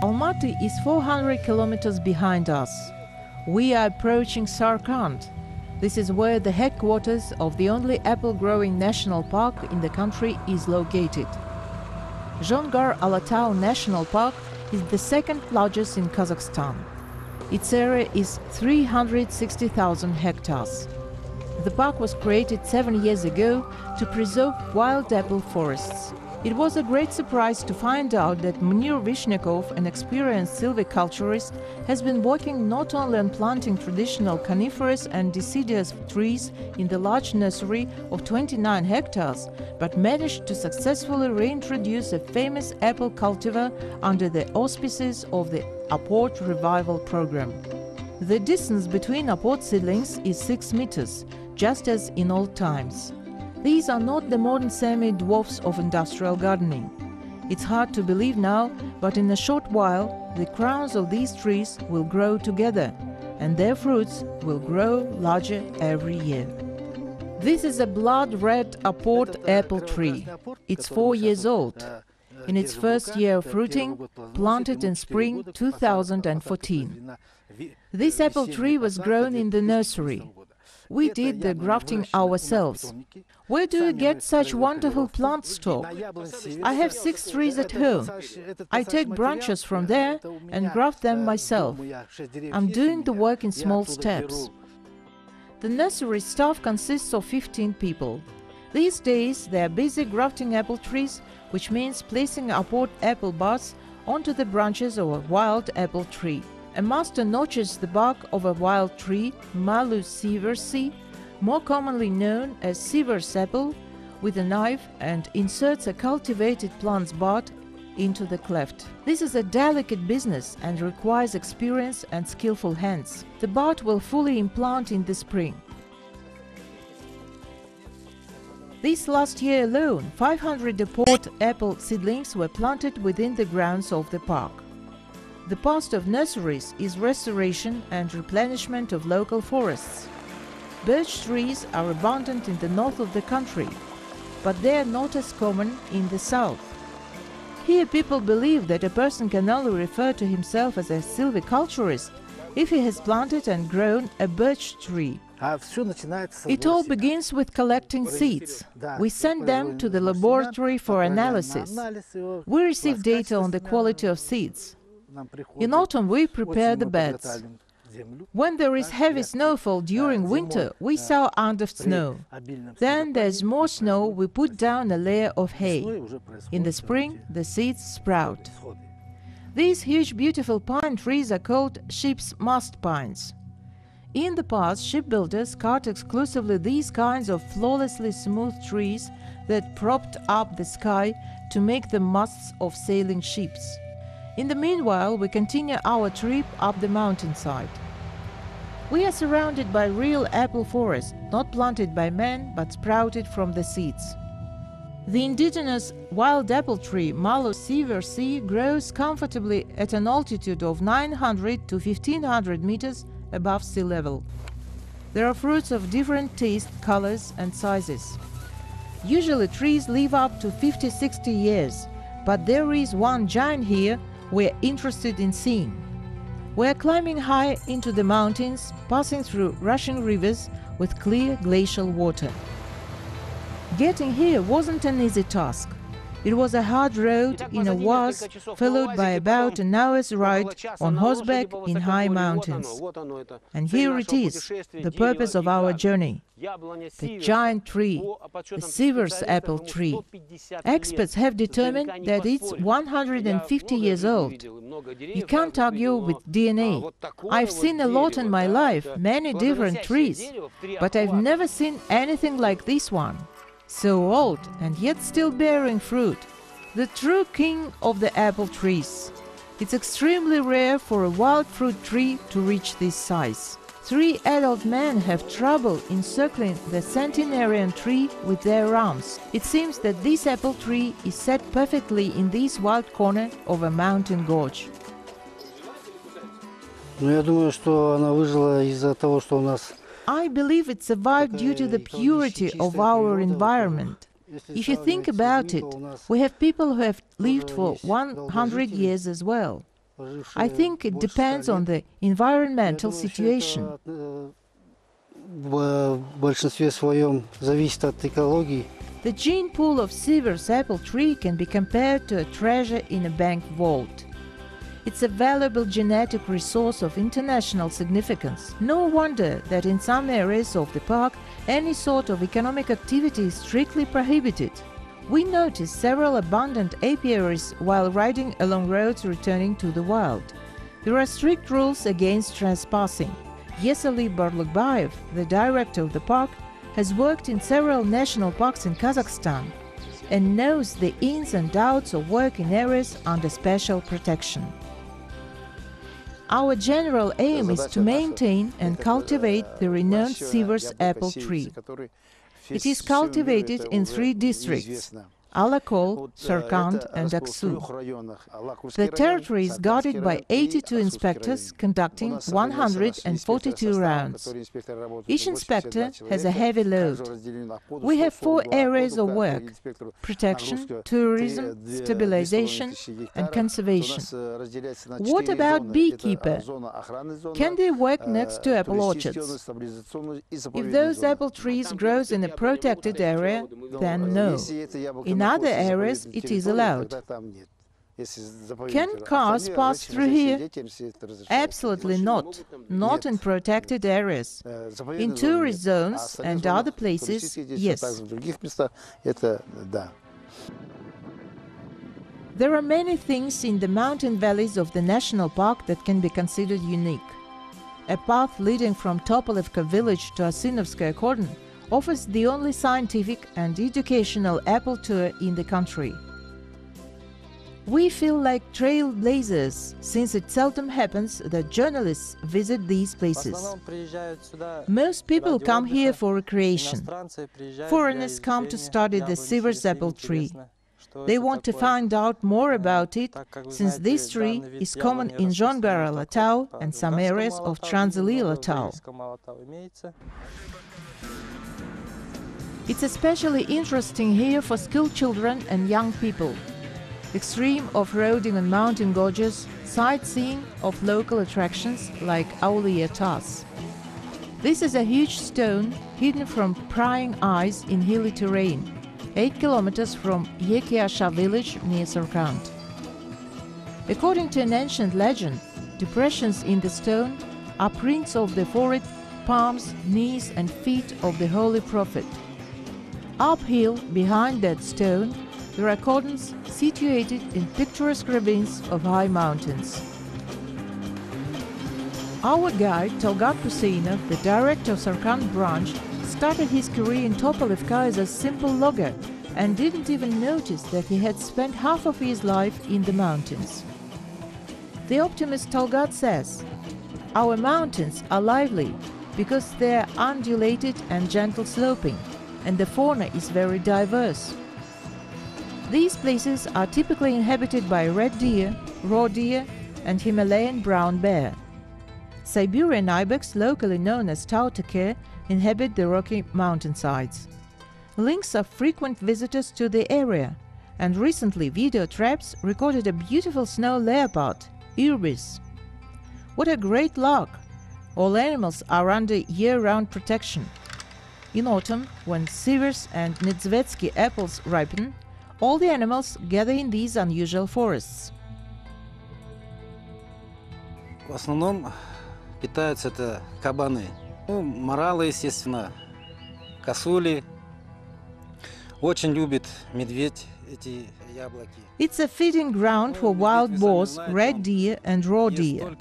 Almaty is 400 kilometers behind us. We are approaching Samarkand. This is where the headquarters of the only apple-growing national park in the country is located. Zhongar-Alatau National Park is the second largest in Kazakhstan. Its area is 360,000 hectares. The park was created 7 years ago to preserve wild apple forests. It was a great surprise to find out that Munir Vishnyakov, an experienced silviculturist, has been working not only on planting traditional coniferous and deciduous trees in the large nursery of 29 hectares, but managed to successfully reintroduce a famous apple cultivar under the auspices of the Apport Revival Program. The distance between Apport seedlings is 6 meters, just as in old times. These are not the modern semi-dwarfs of industrial gardening. It's hard to believe now, but in a short while, the crowns of these trees will grow together, and their fruits will grow larger every year. This is a blood-red Apport apple tree. It's 4 years old. In its first year of fruiting, planted in spring 2014. This apple tree was grown in the nursery. We did the grafting ourselves. Where do you get such wonderful plant stock? I have 6 trees at home. I take branches from there and graft them myself. I'm doing the work in small steps. The nursery staff consists of 15 people. These days they are busy grafting apple trees, which means placing Apport apple buds onto the branches of a wild apple tree. A master notches the bark of a wild tree, Malus sieversi, more commonly known as Siever's apple, with a knife and inserts a cultivated plant's bud into the cleft. This is a delicate business and requires experience and skillful hands. The bud will fully implant in the spring. This last year alone, 500 Apport apple seedlings were planted within the grounds of the park. The past of nurseries is restoration and replenishment of local forests. Birch trees are abundant in the north of the country, but they are not as common in the south. Here people believe that a person can only refer to himself as a silviculturist if he has planted and grown a birch tree. It all begins with collecting seeds. We send them to the laboratory for analysis. We receive data on the quality of seeds. In autumn we prepare the beds. When there is heavy snowfall during winter, we sow under snow. Then there's more snow, we put down a layer of hay. In the spring, the seeds sprout. These huge beautiful pine trees are called ship's mast pines. In the past, shipbuilders cut exclusively these kinds of flawlessly smooth trees that propped up the sky to make the masts of sailing ships. In the meanwhile, we continue our trip up the mountainside. We are surrounded by real apple forest, not planted by man, but sprouted from the seeds. The indigenous wild apple tree, Malus sieversi, grows comfortably at an altitude of 900 to 1500 meters above sea level. There are fruits of different taste, colors and sizes. Usually trees live up to 50-60 years, but there is one giant here we're interested in seeing. We're climbing high into the mountains, passing through rushing rivers with clear glacial water. Getting here wasn't an easy task. It was a hard road in a was, followed by about an hour's ride on horseback in high mountains. And here it is, the purpose of our journey. The giant tree, the Siever's apple tree. Experts have determined that it's 150 years old. You can't argue with DNA. I've seen a lot in my life, many different trees, but I've never seen anything like this one. So old and yet still bearing fruit. The true king of the apple trees. It's extremely rare for a wild fruit tree to reach this size. 3 adult men have trouble encircling the centenarian tree with their arms. It seems that this apple tree is set perfectly in this wild corner of a mountain gorge. I believe it survived due to the purity of our environment. If you think about it, we have people who have lived for 100 years as well. I think it depends on the environmental situation. В большинстве своем зависит от экологии. The gene pool of Siver's apple tree can be compared to a treasure in a bank vault. It's a valuable genetic resource of international significance. No wonder that in some areas of the park, any sort of economic activity is strictly prohibited. We noticed several abundant apiaries while riding along roads returning to the wild. There are strict rules against trespassing. Yesaly Barlukbayev, the director of the park, has worked in several national parks in Kazakhstan and knows the ins and outs of work in areas under special protection. Our general aim is to maintain and cultivate the renowned Siver's apple tree. It is cultivated in 3 districts: Alakol, Sarkand and Aksu. The territory is guarded by 82 inspectors conducting 142 rounds. Each inspector has a heavy load. We have 4 areas of work: protection, tourism, stabilization and conservation. What about beekeeper? Can they work next to apple orchards? If those apple trees grow in a protected area, then no. In other areas, it is allowed. Can cars pass through here? Absolutely not. Not in protected areas. In tourist zones and other places, yes. There are many things in the mountain valleys of the national park that can be considered unique. A path leading from Topolevka village to Asinovskaya cordon offers the only scientific and educational apple tour in the country. We feel like trailblazers, since it seldom happens that journalists visit these places. Most people come here for recreation. Foreigners come to study the Siver's apple tree. They want to find out more about it, since this tree is common in Zhongara Latau and some areas of Tranzili Latau. It's especially interesting here for school children and young people. Extreme off-roading on mountain gorges, sightseeing of local attractions like Auliya Tas. This is a huge stone hidden from prying eyes in hilly terrain, 8 kilometers from Yekiasha village near Sarkand. According to an ancient legend, depressions in the stone are prints of the forehead, palms, knees and feet of the Holy Prophet. Uphill, behind that stone, there are cordons situated in picturesque ravines of high mountains. Our guide, Talgat Huseinov, the director of Sarkand branch, started his career in Topolevka as a simple logger and didn't even notice that he had spent half of his life in the mountains. The optimist Talgat says, "Our mountains are lively because they are undulated and gentle sloping, and the fauna is very diverse. These places are typically inhabited by red deer, raw deer and Himalayan brown bear. Siberian ibex, locally known as tautake, inhabit the rocky mountainsides. Lynx are frequent visitors to the area, and recently video traps recorded a beautiful snow leopard, Irbis. What a great luck! All animals are under year-round protection. In autumn, when Siver's and Nizvetsky apples ripen, all the animals gather in these unusual forests." В основном питаются это кабаны. Моралы, естественно, косули. Очень любит медведь эти яблоки. It's a feeding ground for wild boars, red deer and raw deer.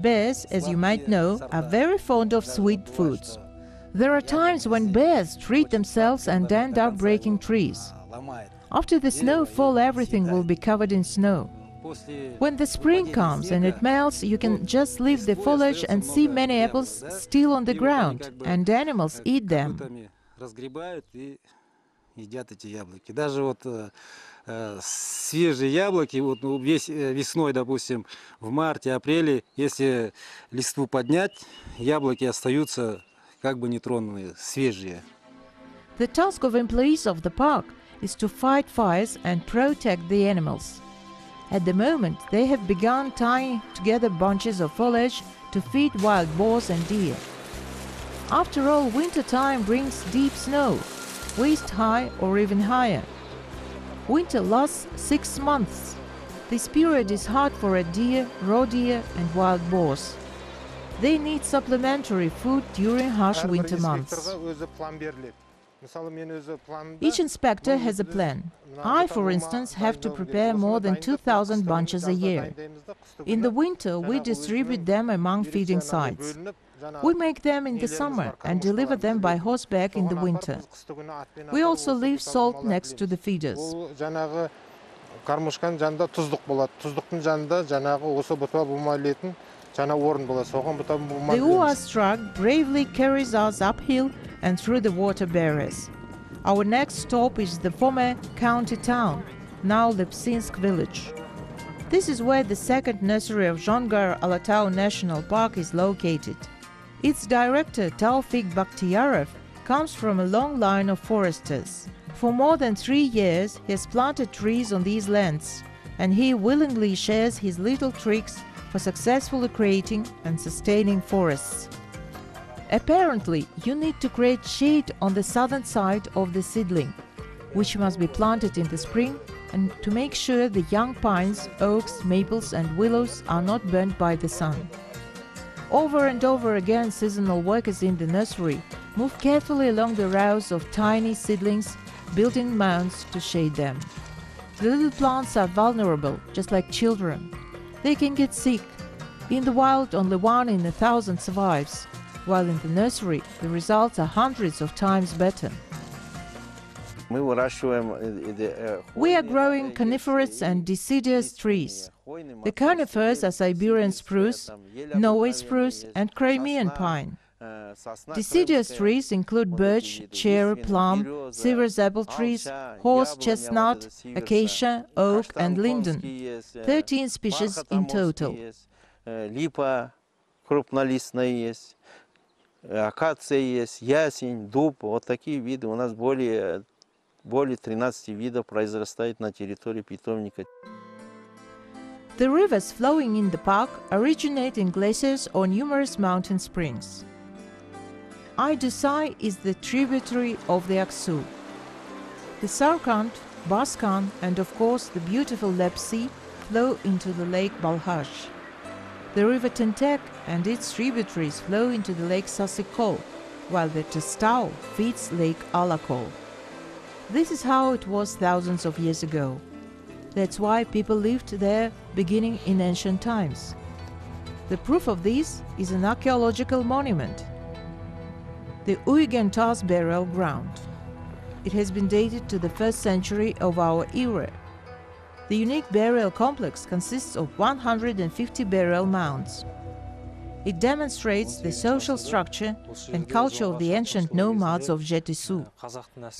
Bears, as you might know, are very fond of sweet foods. There are times when bears treat themselves and end up breaking trees. After the snowfall, everything will be covered in snow. When the spring comes and it melts, you can just leave the foliage and see many apples still on the ground, and animals eat them. Даже вот свежие яблоки, вот весной, допустим, в марте-апреле, если листву поднять, яблоки остаются как бы нетронутые, свежие. The task of employees of the park is to fight fires and protect the animals. At the moment, they have begun tying together bunches of foliage to feed wild boars and deer. After all, winter time brings deep snow, waist high or even higher. Winter lasts 6 months. This period is hard for a deer, raw deer and wild boars. They need supplementary food during harsh winter months. Each inspector has a plan. I, for instance, have to prepare more than 2,000 bunches a year. In the winter, we distribute them among feeding sites. We make them in the summer and deliver them by horseback in the winter. We also leave salt next to the feeders. The Uaz truck bravely carries us uphill and through the water barriers. Our next stop is the former county town, now Lepsinsk village. This is where the second nursery of Zhongar-Alatau National Park is located. Its director, Taufik Bakhtiyarov, comes from a long line of foresters. For more than 3 years, he has planted trees on these lands, and he willingly shares his little tricks for successfully creating and sustaining forests. Apparently, you need to create shade on the southern side of the seedling, which must be planted in the spring, and to make sure the young pines, oaks, maples and willows are not burnt by the sun. Over and over again, seasonal workers in the nursery move carefully along the rows of tiny seedlings, building mounds to shade them. The little plants are vulnerable, just like children. They can get sick. In the wild, only 1 in 1,000 survives, while in the nursery, the results are hundreds of times better. We are growing coniferous and deciduous trees. The conifers are Siberian spruce, Norway spruce and Crimean pine. Deciduous trees include birch, cherry, plum, Sivers apple trees, horse chestnut, acacia, oak and linden, 13 species in total. Липа крупнолистная есть, акация есть, ясень, дуб. Вот такие виды у нас более 13 видов произрастает на территории питомника. The rivers flowing in the park originate in glaciers or numerous mountain springs. Idusai is the tributary of the Aksu. The Sarkand, Baskan and of course the beautiful Lepsi flow into the lake Balhash. The river Tentek and its tributaries flow into the lake Sasikol, while the Testau feeds Lake Alakol. This is how it was thousands of years ago. That's why people lived there beginning in ancient times. The proof of this is an archaeological monument, the Uygen Tas burial ground. It has been dated to the 1st century of our era. The unique burial complex consists of 150 burial mounds. It demonstrates the social structure and culture of the ancient nomads of Jetisu.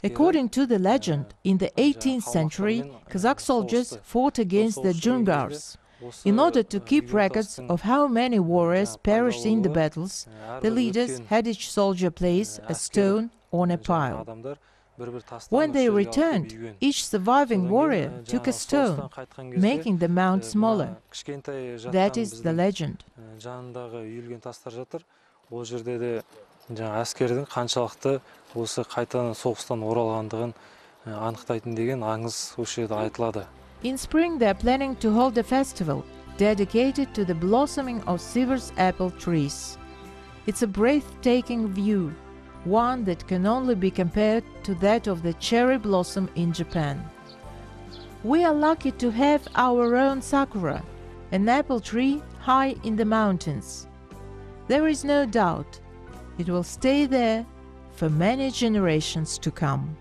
According to the legend, in the 18th century, Kazakh soldiers fought against the Dzungars. In order to keep records of how many warriors perished in the battles, the leaders had each soldier place a stone on a pile. When they returned, each surviving warrior took a stone, making the mound smaller. That is the legend. In spring they are planning to hold a festival dedicated to the blossoming of Sivers apple trees. It's a breathtaking view, one that can only be compared to that of the cherry blossom in Japan. We are lucky to have our own sakura, an apple tree high in the mountains. There is no doubt it will stay there for many generations to come.